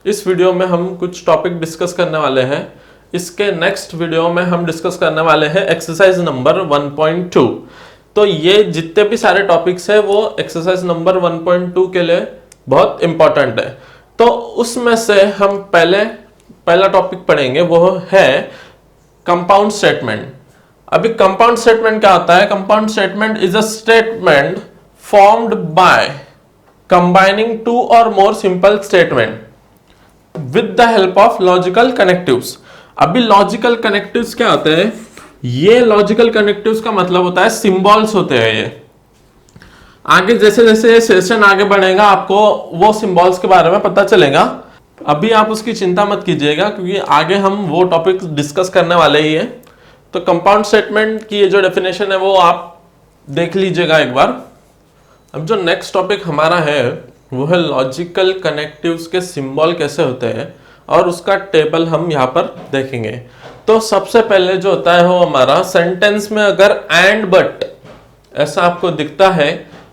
इस वीडियो में हम कुछ टॉपिक डिस्कस करने वाले हैं। इसके नेक्स्ट वीडियो में हम डिस्कस करने वाले हैं एक्सरसाइज नंबर 1.2। तो ये जितने भी सारे टॉपिक्स हैं वो एक्सरसाइज नंबर 1.2 के लिए बहुत इंपॉर्टेंट है। तो उसमें से हम पहला टॉपिक पढ़ेंगे, वो है कंपाउंड स्टेटमेंट। अभी कंपाउंड स्टेटमेंट क्या होता है? Compound statement is a statement formed by combining two or more simple statement with the help of logical connectives. अभी लॉजिकल कनेक्टिव्स क्या होते हैं? ये लॉजिकल कनेक्टिव्स का मतलब होता है सिंबल्स होते हैं। ये आगे जैसे जैसे सेशन आगे बढ़ेगा आपको वो सिंबल्स के बारे में पता चलेगा। अभी आप उसकी चिंता मत कीजिएगा क्योंकि आगे हम वो टॉपिक डिस्कस करने वाले ही है। तो कंपाउंड स्टेटमेंट की ये जो डेफिनेशन है वो आप देख लीजिएगा एक बार। अब जो नेक्स्ट टॉपिक हमारा है वो है लॉजिकल कनेक्टिव्स के सिंबल कैसे होते हैं और उसका टेबल हम यहाँ पर देखेंगे। तो सबसे पहले जो होता है वो हमारा सेंटेंस में अगर एंड बट ऐसा आपको दिखता है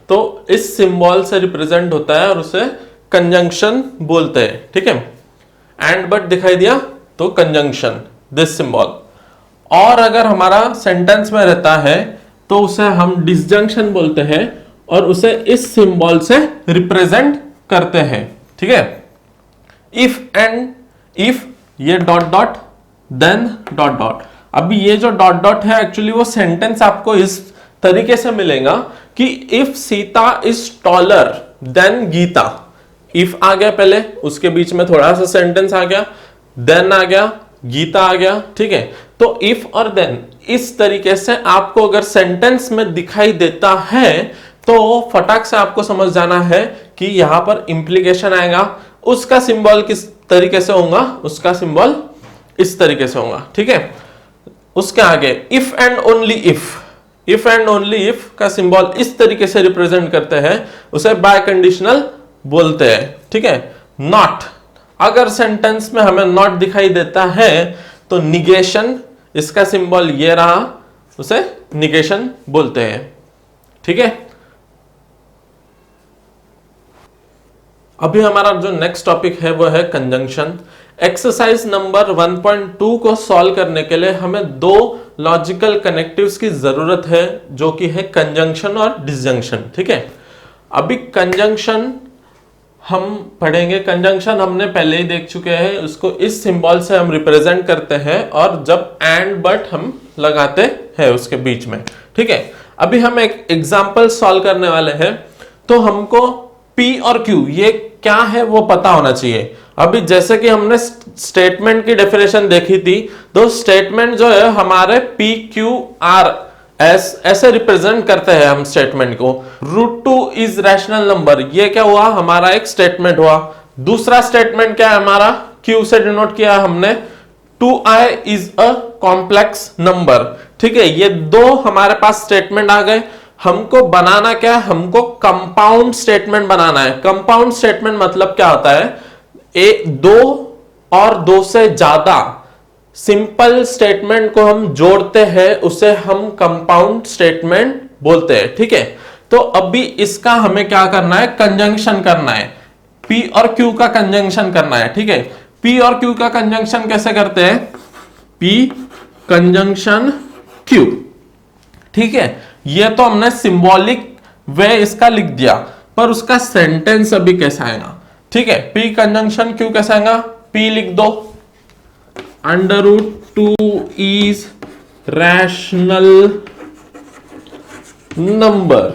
तो इस सिंबल से रिप्रेजेंट होता है और उसे कंजंक्शन बोलते हैं। ठीक है, एंड बट दिखाई दिया तो कंजंक्शन, दिस सिंबल। और अगर हमारा सेंटेंस में रहता है तो उसे हम डिसजंक्शन बोलते हैं और उसे इस सिंबल से रिप्रेजेंट करते हैं। ठीक है, इफ एंड इफ ये dot dot then dot dot. अभी ये जो डॉट डॉट है एक्चुअली वो सेंटेंस आपको इस तरीके से मिलेगा कि if Sita is taller than Gita. If आ गया पहले, उसके बीच में थोड़ा सा सेंटेंस आ गया, देन आ गया, गीता आ गया। ठीक है, तो इफ और देन इस तरीके से आपको अगर सेंटेंस में दिखाई देता है तो फटाक से आपको समझ जाना है कि यहां पर इंप्लीकेशन आएगा। उसका सिंबल किस तरीके से होगा? उसका सिंबल इस तरीके से होगा। ठीक है, उसके आगे इफ एंड ओनली इफ का सिंबल इस तरीके से रिप्रेजेंट करते हैं, उसे बाय कंडीशनल बोलते हैं। ठीक है, नॉट, अगर सेंटेंस में हमें नॉट दिखाई देता है तो निगेशन, इसका सिंबल ये रहा, उसे निगेशन बोलते हैं। ठीक है, अभी हमारा जो नेक्स्ट टॉपिक है वो है कंजंक्शन। एक्सरसाइज नंबर 1.2 को सॉल्व करने के लिए हमें दो लॉजिकल कनेक्टिव्स की जरूरत है जो कि है कंजंक्शन और डिसजंक्शन। ठीक है, अभी कंजंक्शन हम पढ़ेंगे। कंजंक्शन हमने पहले ही देख चुके हैं, उसको इस सिंबल से हम रिप्रेजेंट करते हैं और जब एंड बट हम लगाते हैं उसके बीच में। ठीक है, अभी हम एक एग्जांपल सॉल्व करने वाले हैं तो हमको P और Q ये क्या है वो पता होना चाहिए। अभी जैसे कि हमने स्टेटमेंट की डेफिनेशन देखी थी तो स्टेटमेंट जो है हमारे P Q R S ऐसे रिप्रेजेंट करते हैं हम स्टेटमेंट को। √2 इज रैशनल नंबर, ये क्या हुआ? हमारा एक स्टेटमेंट हुआ। दूसरा स्टेटमेंट क्या है हमारा? Q से डिनोट किया हमने 2i is a complex number. ठीक है, ये दो हमारे पास स्टेटमेंट आ गए। हमको बनाना क्या है? हमको कंपाउंड स्टेटमेंट बनाना है। कंपाउंड स्टेटमेंट मतलब क्या होता है? दो और दो से ज्यादा सिंपल स्टेटमेंट को हम जोड़ते हैं, उसे हम कंपाउंड स्टेटमेंट बोलते हैं। ठीक है, तो अभी इसका हमें क्या करना है? कंजंक्शन करना है। P और Q का कंजंक्शन करना है। ठीक है, P और Q का कंजंक्शन कैसे करते हैं? P conjunction Q। ठीक है, ये तो हमने सिंबॉलिक वे इसका लिख दिया, पर उसका सेंटेंस अभी कैसा आएगा? ठीक है, P कंजंक्शन Q कैसा आएगा? P लिख दो, √2 इज रैशनल नंबर।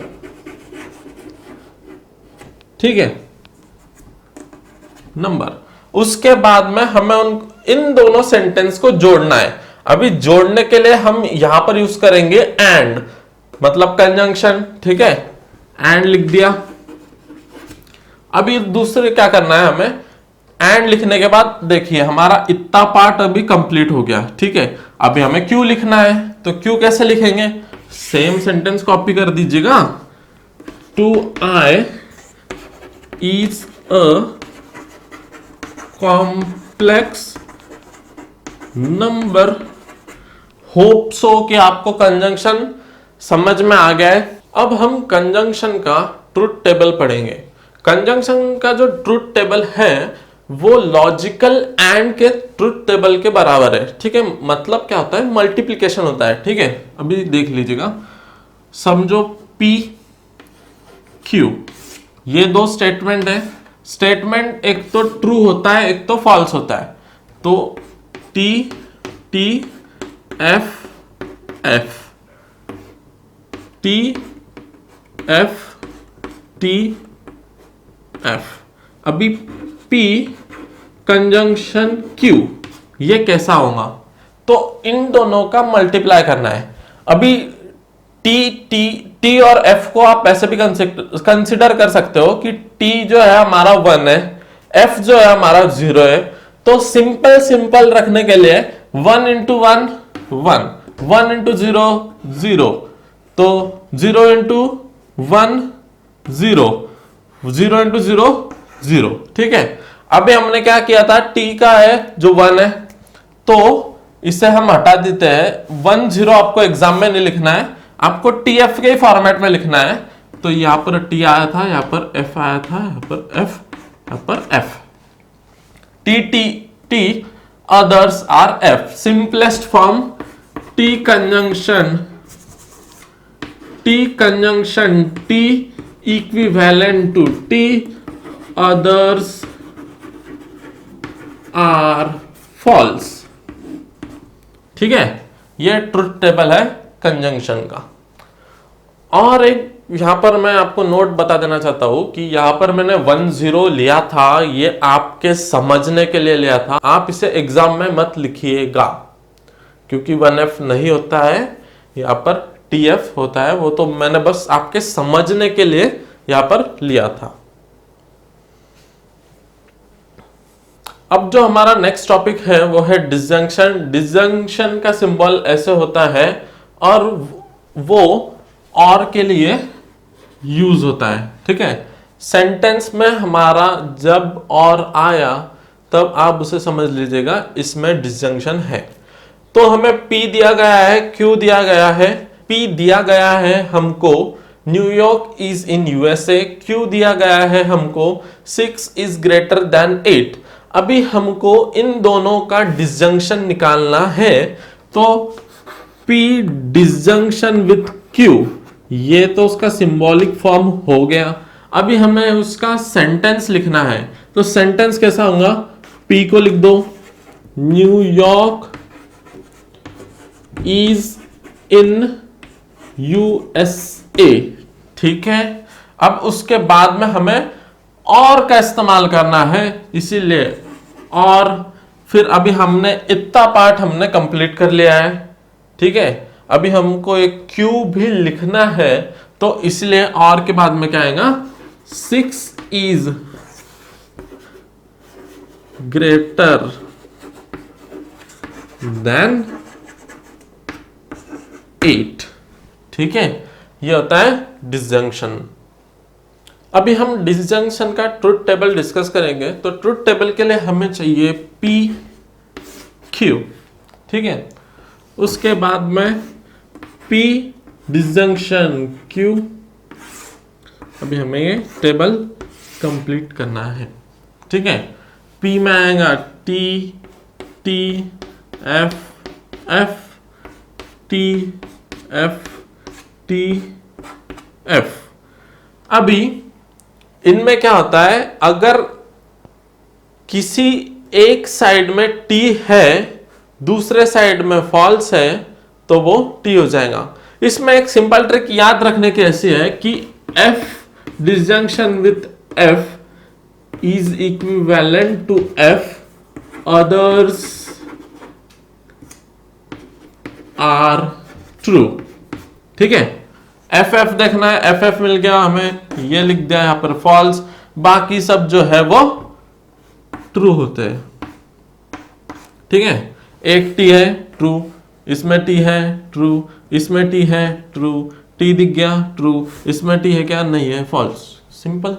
ठीक है, नंबर। उसके बाद में हमें इन दोनों सेंटेंस को जोड़ना है। अभी जोड़ने के लिए हम यहां पर यूज करेंगे एंड, मतलब कंजंक्शन। ठीक है, एंड लिख दिया। अभी दूसरे क्या करना है हमें? एंड लिखने के बाद देखिए हमारा इतना पार्ट अभी कंप्लीट हो गया। ठीक है, अभी हमें क्यू लिखना है तो क्यू कैसे लिखेंगे? सेम सेंटेंस कॉपी कर दीजिएगा। 2i is a complex number. Hope so कि आपको कंजंक्शन समझ में आ गया है। अब हम कंजंक्शन का ट्रुथ टेबल पढ़ेंगे। कंजंक्शन का जो ट्रुथ टेबल है वो लॉजिकल एंड के ट्रुथ टेबल के बराबर है। ठीक है, मतलब क्या होता है, मल्टीप्लिकेशन होता है। ठीक है, अभी देख लीजिएगा, समझो P Q, ये दो स्टेटमेंट है। स्टेटमेंट एक तो ट्रू होता है, एक तो फॉल्स होता है। तो T T F F T F T F। अभी P कंजंक्शन Q, ये कैसा होगा, तो इन दोनों का मल्टीप्लाई करना है। अभी T और F को आप ऐसे भी कंसिडर कर सकते हो कि T जो है हमारा 1 है, F जो है हमारा 0 है। तो सिंपल रखने के लिए 1 इंटू 1 1, 1 इंटू 0 0, तो 0 इंटू 1 0, 0 इंटू 0 0। ठीक है, अभी हमने क्या किया था, T का है जो 1 है, तो इसे हम हटा देते हैं। 1 0 आपको एग्जाम में नहीं लिखना है, आपको TF के फॉर्मेट में लिखना है। तो यहां पर T आया था, यहां पर F आया था, यहां पर F, यहां पर F। T others are F, simplest form T conjunction T equivalent to T others are false। ठीक है, ये ट्रुथ टेबल है कंजंक्शन का। और एक यहां पर मैं आपको नोट बता देना चाहता हूं कि यहां पर मैंने 1 0 लिया था, ये आपके समझने के लिए लिया था। आप इसे एग्जाम में मत लिखिएगा, क्योंकि 1F नहीं होता है, यहां पर TF होता है। वो तो मैंने बस आपके समझने के लिए यहां पर लिया था। अब जो हमारा नेक्स्ट टॉपिक है वो है डिसजंक्शन। डिसजंक्शन का सिंबल ऐसे होता है और वो और के लिए यूज होता है। ठीक है, सेंटेंस में हमारा जब और आया तब आप उसे समझ लीजिएगा, इसमें डिसजंक्शन है। तो हमें P दिया गया है, Q दिया गया है। P दिया गया है हमको New York is in USA, Q दिया गया है हमको 6 इज ग्रेटर देन 8। अभी हमको इन दोनों का डिसजंक्शन निकालना है, तो P डिसजंक्शन विथ Q, ये तो उसका सिंबॉलिक फॉर्म हो गया। अभी हमें उसका सेंटेंस लिखना है, तो सेंटेंस कैसा होगा, P को लिख दो, न्यूयॉर्क इज इन USA। ठीक है, अब उसके बाद में हमें और का इस्तेमाल करना है, इसीलिए और फिर अभी हमने इतना पार्ट हमने कंप्लीट कर लिया है। ठीक है, अभी हमको एक Q भी लिखना है, तो इसलिए और के बाद में क्या आएगा, 6 इज ग्रेटर देन 8। ठीक है, ये होता है डिसजंक्शन। अभी हम डिसजंक्शन का ट्रुथ टेबल डिस्कस करेंगे। तो ट्रुथ टेबल के लिए हमें चाहिए P Q। ठीक है, उसके बाद में P डिसजंक्शन Q। अभी हमें ये टेबल कंप्लीट करना है। ठीक है, P में आएगा T T F F T F T F। अभी इनमें क्या होता है, अगर किसी एक साइड में T है, दूसरे साइड में फॉल्स है, तो वो T हो जाएगा। इसमें एक सिंपल ट्रिक याद रखने की ऐसी है कि F disjunction with F is equivalent to F others are true। ठीक है, FF देखना है, FF मिल गया हमें, ये लिख दिया यहां पर फॉल्स, बाकी सब जो है वो ट्रू होते हैं। ठीक है, एक T है ट्रू, इसमें T है ट्रू, इसमें T है ट्रू, T दिख गया ट्रू, इसमें T है क्या, नहीं है, फॉल्स। सिंपल।